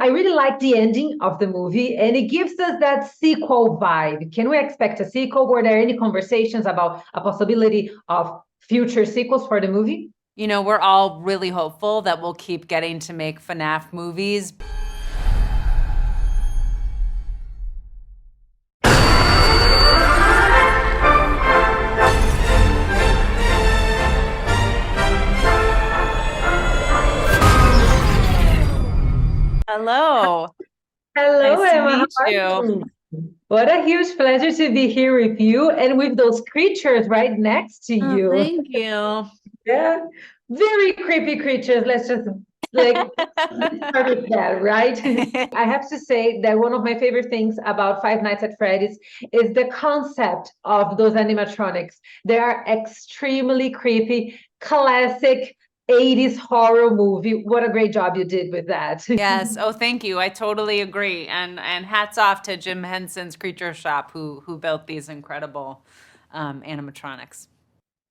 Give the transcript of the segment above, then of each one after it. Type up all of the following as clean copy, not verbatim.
I really like the ending of the movie, and it gives us that sequel vibe. Can we expect a sequel? Were there any conversations about a possibility of future sequels for the movie? We're all really hopeful that we'll keep getting to make FNAF movies. Hello. Hello, Nice to Emma. How meet are you. you? What a huge pleasure to be here with you and with those creatures right next to Oh, you. thank you. Yeah, very creepy creatures. Let's just like start with that, right? I have to say that one of my favorite things about Five Nights at Freddy's is the concept of those animatronics. They are extremely creepy, classic 80s horror movie. What a great job you did with that. Yes. Oh, thank you. I totally agree. And hats off to Jim Henson's Creature Shop who built these incredible animatronics.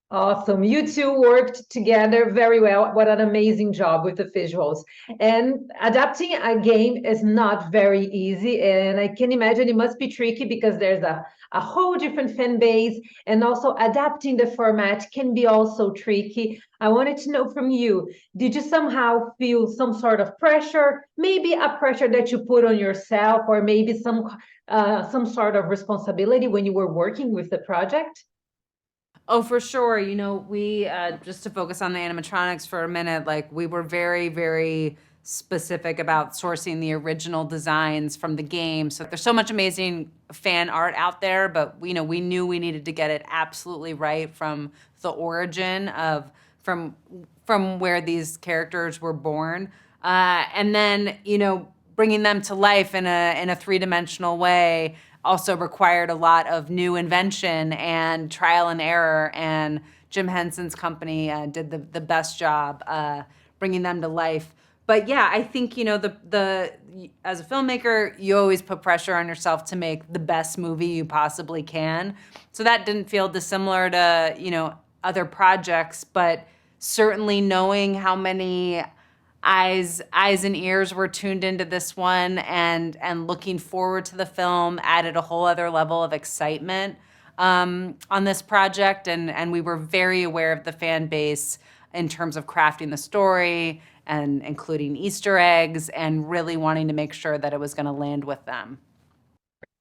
Awesome. You two worked together very well. What an amazing job with the visuals. And adapting a game is not very easy. And I can imagine it must be tricky because there's a whole different fan base. And also adapting the format can be also tricky. I wanted to know from you, did you somehow feel some sort of pressure? Maybe a pressure that you put on yourself, or maybe some sort of responsibility when you were working with the project? Oh, for sure. We just to focus on the animatronics for a minute, like we were very, very specific about sourcing the original designs from the game. So there's so much amazing fan art out there, but we knew we needed to get it absolutely right from the origin of from where these characters were born, and then bringing them to life in a three-dimensional way also required a lot of new invention and trial and error. And Jim Henson's company did the best job bringing them to life. But yeah, I think the as a filmmaker, you always put pressure on yourself to make the best movie you possibly can. So that didn't feel dissimilar to other projects, but certainly knowing how many eyes and ears were tuned into this one, and looking forward to the film added a whole other level of excitement on this project. And we were very aware of the fan base in terms of crafting the story and including Easter eggs and really wanting to make sure that it was going to land with them.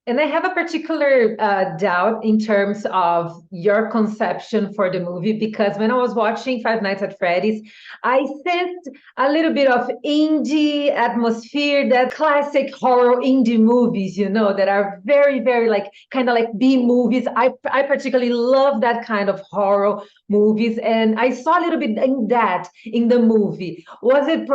And I have a particular doubt in terms of your conception for the movie, because when I was watching Five Nights at Freddy's, I sensed a little bit of indie atmosphere, that classic horror indie movies, that are very, very like kind of like B movies. I particularly love that kind of horror movies, and I saw a little bit in that in the movie. Was it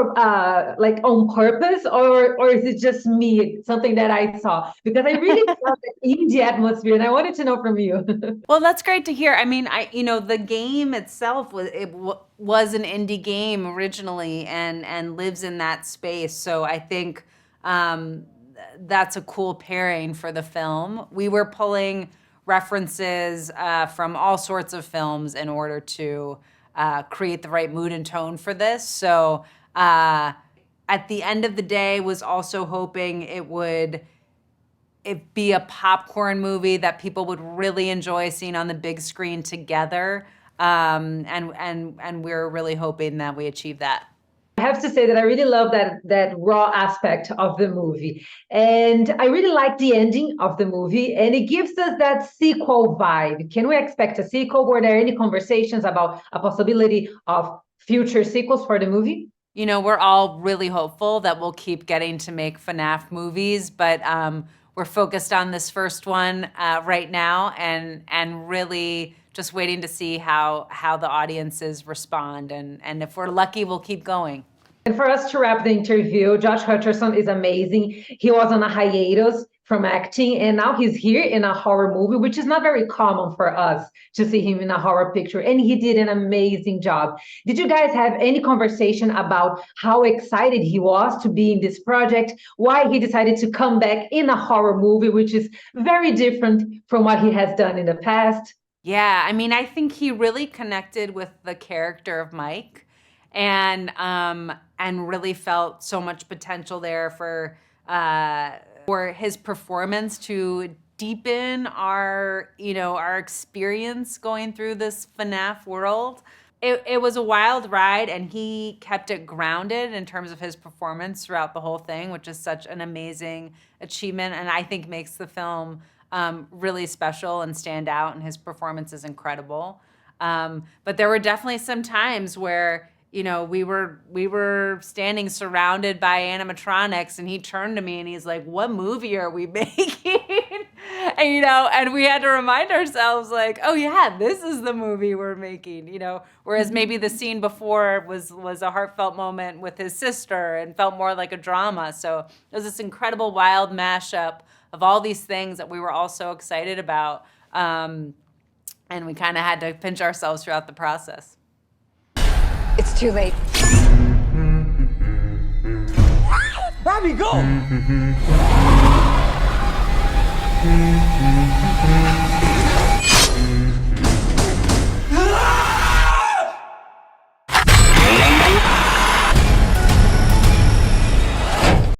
like on purpose, or is it just me, something that I saw? Because I really felt the indie atmosphere, and I wanted to know from you. Well, that's great to hear. I mean, the game itself was an indie game originally, and lives in that space. So I think that's a cool pairing for the film. We were pulling references from all sorts of films in order to create the right mood and tone for this. So at the end of the day, was also hoping it be a popcorn movie that people would really enjoy seeing on the big screen together. And we're really hoping that we achieve that. I have to say that I really love that raw aspect of the movie. And I really like the ending of the movie, and it gives us that sequel vibe. Can we expect a sequel? Were there any conversations about a possibility of future sequels for the movie? We're all really hopeful that we'll keep getting to make FNAF movies, but we're focused on this first one right now, and really just waiting to see how the audiences respond, and if we're lucky, we'll keep going. And for us to wrap the interview, Josh Hutcherson is amazing. He was on a hiatus from acting, and now he's here in a horror movie, which is not very common for us to see him in a horror picture. And he did an amazing job. Did you guys have any conversation about how excited he was to be in this project? Why he decided to come back in a horror movie, which is very different from what he has done in the past? Yeah, I mean, I think he really connected with the character of Mike, and really felt so much potential there for his performance to deepen our experience going through this FNAF world. It was a wild ride, and he kept it grounded in terms of his performance throughout the whole thing, which is such an amazing achievement, and I think makes the film really special and stand out, and his performance is incredible. But there were definitely some times where, we were standing surrounded by animatronics, and he turned to me and he's like, "What movie are we making?" and we had to remind ourselves, like, "Oh yeah, this is the movie we're making." Whereas maybe the scene before was a heartfelt moment with his sister and felt more like a drama. So it was this incredible wild mashup of all these things that we were all so excited about. And we kind of had to pinch ourselves throughout the process. It's too late. Bobby, go!